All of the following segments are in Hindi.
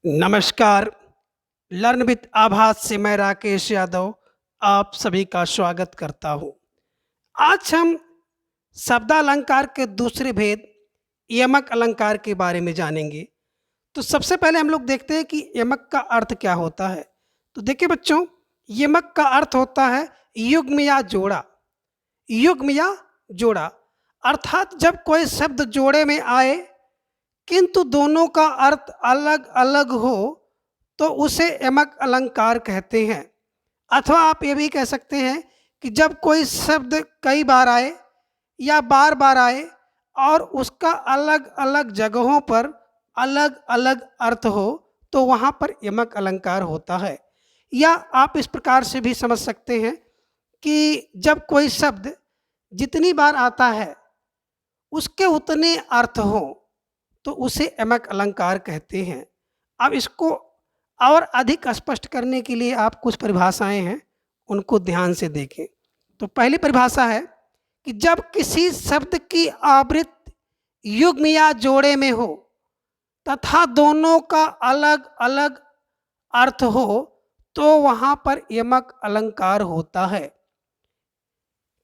नमस्कार। लर्न विथ आभास से मैं राकेश यादव आप सभी का स्वागत करता हूँ। आज हम शब्दालंकार के दूसरे भेद यमक अलंकार के बारे में जानेंगे। तो सबसे पहले हम लोग देखते हैं कि यमक का अर्थ क्या होता है। तो देखिए बच्चों, यमक का अर्थ होता है युग्म या जोड़ा। युग्म या जोड़ा अर्थात जब कोई शब्द जोड़े में आए किंतु दोनों का अर्थ अलग अलग हो तो उसे यमक अलंकार कहते हैं। अथवा आप ये भी कह सकते हैं कि जब कोई शब्द कई बार आए या बार बार आए और उसका अलग अलग जगहों पर अलग अलग अर्थ हो तो वहाँ पर यमक अलंकार होता है। या आप इस प्रकार से भी समझ सकते हैं कि जब कोई शब्द जितनी बार आता है उसके उतने अर्थ हों तो उसे यमक अलंकार कहते हैं। अब इसको और अधिक स्पष्ट करने के लिए आप कुछ परिभाषाएं हैं उनको ध्यान से देखें। तो पहली परिभाषा है कि जब किसी शब्द की आवृत्ति युग्म या जोड़े में हो तथा दोनों का अलग अलग अर्थ हो तो वहां पर यमक अलंकार होता है।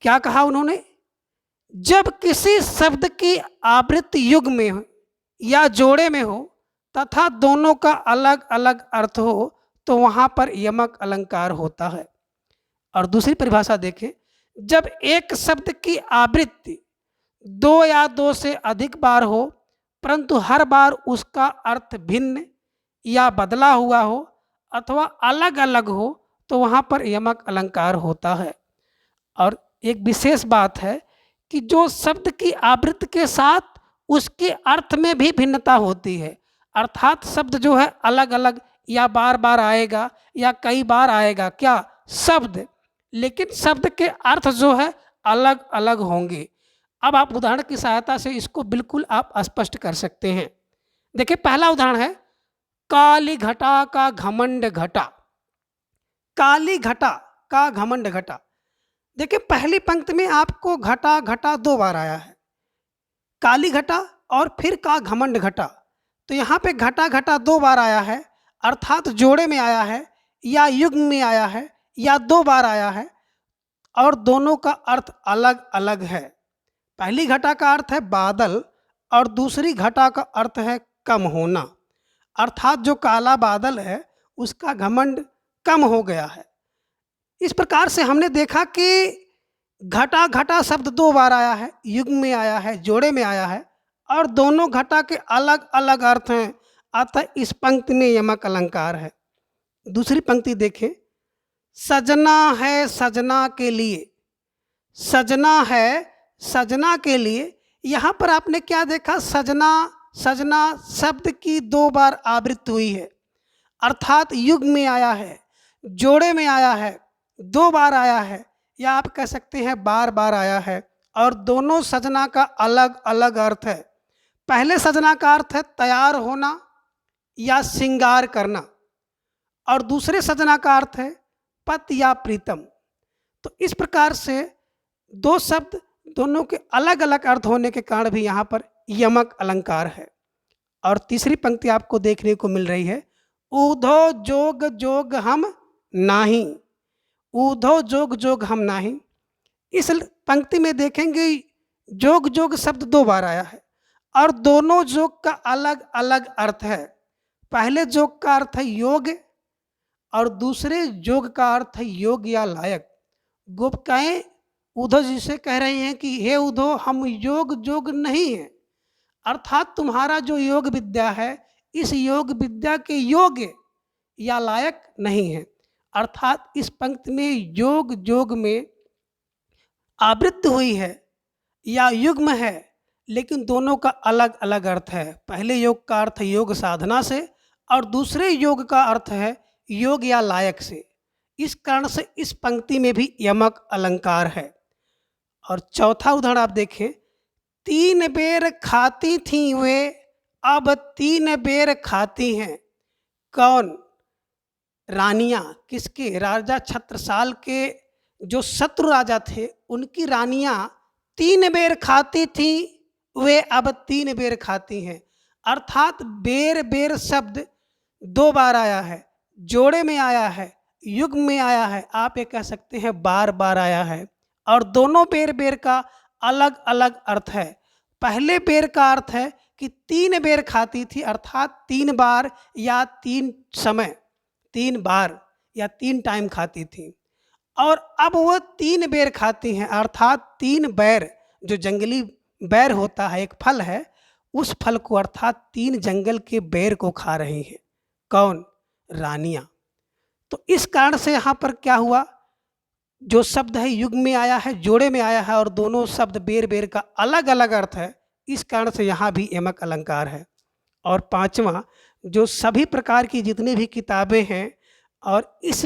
क्या कहा उन्होंने? जब किसी शब्द की आवृत्ति युग्म में हो या जोड़े में हो तथा दोनों का अलग अलग अर्थ हो तो वहां पर यमक अलंकार होता है। और दूसरी परिभाषा देखें, जब एक शब्द की आवृत्ति दो या दो से अधिक बार हो परंतु हर बार उसका अर्थ भिन्न या बदला हुआ हो अथवा अलग अलग हो तो वहां पर यमक अलंकार होता है। और एक विशेष बात है कि जो शब्द की आवृत्ति के साथ उसके अर्थ में भी भिन्नता होती है, अर्थात शब्द जो है अलग अलग या बार बार आएगा या कई बार आएगा क्या शब्द, लेकिन शब्द के अर्थ जो है अलग अलग होंगे। अब आप उदाहरण की सहायता से इसको बिल्कुल आप स्पष्ट कर सकते हैं। देखिए पहला उदाहरण है काली घटा का घमंड घटा। काली घटा का घमंड घटा। देखिए पहली पंक्ति में आपको घटा घटा दो बार आया है, काली घटा और फिर का घमंड घटा। तो यहाँ पे घटा घटा दो बार आया है अर्थात जोड़े में आया है या युग्म में आया है या दो बार आया है और दोनों का अर्थ अलग अलग है। पहली घटा का अर्थ है बादल और दूसरी घटा का अर्थ है कम होना, अर्थात जो काला बादल है उसका घमंड कम हो गया है। इस प्रकार से हमने देखा कि घटा घटा शब्द दो बार आया है, युग्म में आया है, जोड़े में आया है और दोनों घटा के अलग अलग अर्थ हैं, अतः इस पंक्ति में यमक अलंकार है। दूसरी पंक्ति देखें, सजना है सजना के लिए। सजना है सजना के लिए, यहाँ पर आपने क्या देखा? सजना सजना शब्द की दो बार आवृत्ति हुई है अर्थात युग्म में आया है, जोड़े में आया है, दो बार आया है या आप कह सकते हैं बार बार आया है और दोनों सजना का अलग अलग अर्थ है। पहले सजना का अर्थ है तैयार होना या श्रृंगार करना और दूसरे सजना का अर्थ है पति या प्रीतम। तो इस प्रकार से दो शब्द दोनों के अलग अलग अर्थ होने के कारण भी यहाँ पर यमक अलंकार है। और तीसरी पंक्ति आपको देखने को मिल रही है, ऊधो जोग जोग हम नाही। ऊधो जोग जोग हम नाही। इस पंक्ति में देखेंगे जोग जोग शब्द दो बार आया है और दोनों जोग का अलग अलग अर्थ है। पहले जोग का अर्थ है योग और दूसरे जोग का अर्थ है योग या लायक। गोपिकाएं उद्धव जी से कह रही हैं कि हे उद्धव, हम योग जोग नहीं हैं, अर्थात तुम्हारा जो योग विद्या है इस योग विद्या के योग्य या लायक नहीं है। अर्थात इस पंक्ति में योग जोग में आवृत्ति हुई है या युग्म है लेकिन दोनों का अलग अलग अर्थ है। पहले योग का अर्थ है योग साधना से और दूसरे योग का अर्थ है योग या लायक से। इस कारण से इस पंक्ति में भी यमक अलंकार है। और चौथा उदाहरण आप देखें, तीन बेर खाती थी वे अब तीन बेर खाती हैं। कौन? रानियां। किसके? राजा छत्रसाल के जो शत्रु राजा थे उनकी रानियां तीन बेर खाती थी वे अब तीन बेर खाती हैं। अर्थात बेर बेर शब्द दो बार आया है, जोड़े में आया है, युग्म में आया है, आप ये कह सकते हैं बार बार आया है। और दोनों बेर बेर का अलग अलग अर्थ है। पहले बेर का अर्थ है कि 3 बेर खाती थी, अर्थात 3 बार या 3 समय, 3 बार या 3 टाइम खाती थी। और अब वो 3 बेर खाती हैं, अर्थात 3 बैर। जो जंगली बैर होता है, एक फल है, उस फल को अर्थात 3 जंगल के बैर को खा रही हैं। कौन? रानियां। तो इस कारण से यहाँ पर क्या हुआ, जो शब्द है युग्म में आया है, जोड़े में आया है, और दोनों शब्द बेर बेर का अलग अलग अर्थ है। इस कारण से यहाँ भी यमक अलंकार है। और पांचवा, जो सभी प्रकार की जितनी भी किताबें हैं और इस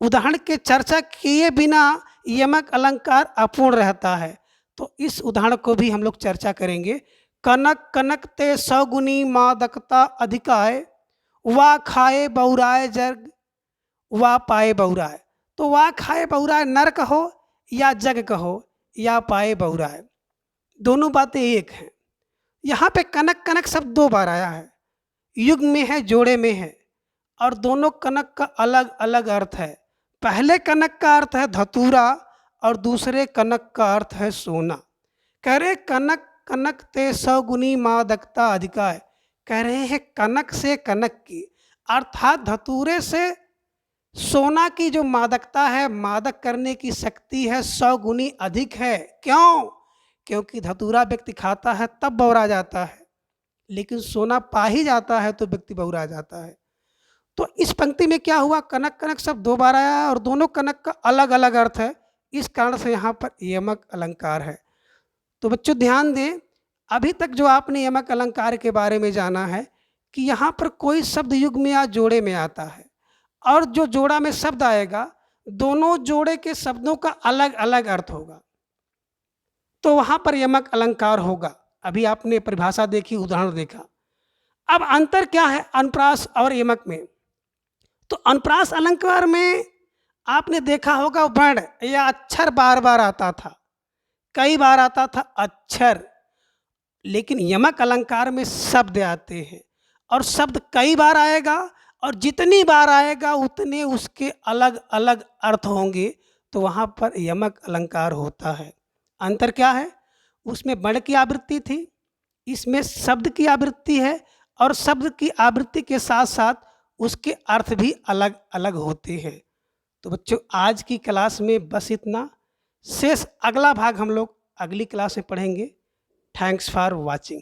उदाहरण के चर्चा किए बिना यमक अलंकार अपूर्ण रहता है, तो इस उदाहरण को भी हम लोग चर्चा करेंगे। कनक कनक ते सौगुनी मादकता अधिकाय, वा खाए बहुराय जग, वा पाए बहुराय। तो वा खाए बहुराय नर कहो या जग कहो या पाए बहुराय, दोनों बातें एक हैं। यहाँ पे कनक कनक शब्द 2 बार आया है, युग्म में है, जोड़े में है, और दोनों कनक का अलग अलग अर्थ है। पहले कनक का अर्थ है धतूरा और दूसरे कनक का अर्थ है सोना। कह रहे कनक कनक ते सौगुनी मादकता अधिकाय, कह रहे हैं कनक से कनक की, अर्थात धतूरे से सोना की जो मादकता है, मादक करने की शक्ति है, 100 गुनी अधिक है। क्यों? क्योंकि धतूरा व्यक्ति खाता है तब बौरा जाता है, लेकिन सोना पा ही जाता है तो व्यक्ति बौरा जाता है। तो इस पंक्ति में क्या हुआ, कनक कनक शब्द 2 बार आया और दोनों कनक का अलग अलग अर्थ है। इस कारण से यहाँ पर यमक अलंकार है। तो बच्चों ध्यान दें, अभी तक जो आपने यमक अलंकार के बारे में जाना है कि यहाँ पर कोई शब्द युग्म या जोड़े में आता है, और जो जोड़ा में शब्द आएगा, दोनों जोड़े के शब्दों का अलग अलग अर्थ होगा, तो वहाँ पर यमक अलंकार होगा। अभी आपने परिभाषा देखी, उदाहरण देखा। अब अंतर क्या है अनुप्रास और यमक में? तो अनुप्रास अलंकार में आपने देखा होगा वर्ण या अक्षर बार बार आता था, कई बार आता था अक्षर, लेकिन यमक अलंकार में शब्द आते हैं, और शब्द कई बार आएगा, और जितनी बार आएगा उतने उसके अलग अलग अर्थ होंगे, तो वहाँ पर यमक अलंकार होता है। अंतर क्या है? उसमें वर्ण की आवृत्ति थी, इसमें शब्द की आवृत्ति है, और शब्द की आवृत्ति के साथ साथ उसके अर्थ भी अलग अलग होते हैं। तो बच्चों आज की क्लास में बस इतना, शेष अगला भाग हम लोग अगली क्लास में पढ़ेंगे। Thanks for watching.